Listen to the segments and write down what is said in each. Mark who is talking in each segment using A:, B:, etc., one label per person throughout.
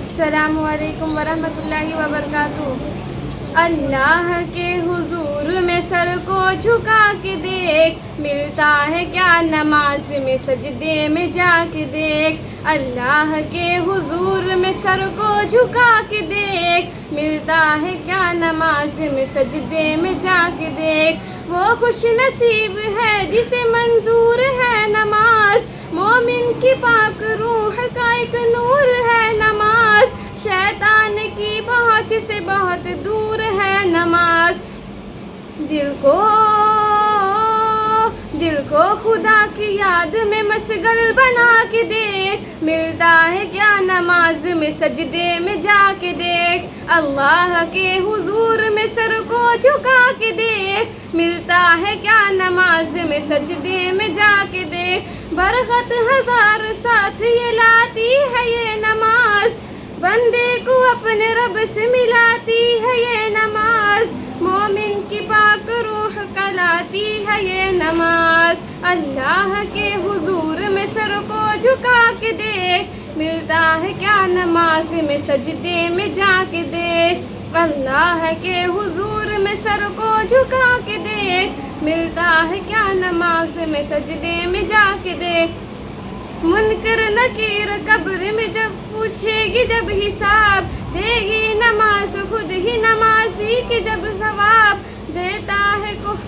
A: अस्सलामु अलैकुम वरहमतुल्लाहि वबरकातुहू। अल्लाह के हुजूर में सर को झुका के देख, मिलता है क्या नमाज में सजदे में जाके देख। अल्लाह के हुजूर में सर को झुका के देख, मिलता है क्या नमाज में सजदे में जाके देख। वो खुश नसीब है जिसे मंजूर है नमाज, मोमिन की पाक रूह का एक नूर है नमाज। शैतान की पहुँच से बहुत दूर है नमाज। दिल को खुदा की याद में मशगल बना के देख, मिलता है क्या नमाज में सजदे में जाके देख। अल्लाह के हुजूर में सर को झुका के देख, मिलता है क्या नमाज में सजदे में जाके देख। बरखत हजार साथ ये लाती है ये नमाज, बंदे को अपने रब से मिलाती है ये नमाज। मोमिन की पाक रूह का लाती है ये नमाज। अल्लाह के हुजूर में सर को झुका के देख, मिलता है क्या नमाज में सजदे में जाके देख। अल्लाह के हुजूर में सर को झुका के देख, मिलता है क्या नमाज में सजदे में जाके देख। मुनकर नकीर कब्र में जब पूछेगी जब हिसाब, देगी नमाज खुद ही नमाजी की जब सवाब देता है को।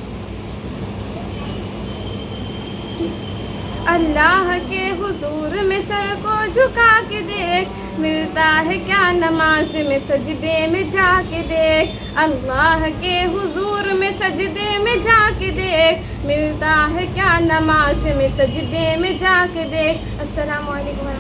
A: अल्लाह के हुजूर में सर को झुका के देख, मिलता है क्या नमाज में सजदे में जाके देख। अल्लाह के हुजूर में सजदे में जाके देख, मिलता है क्या नमाज में सजदे में जाके देख। अस्सलामु अलैकुम।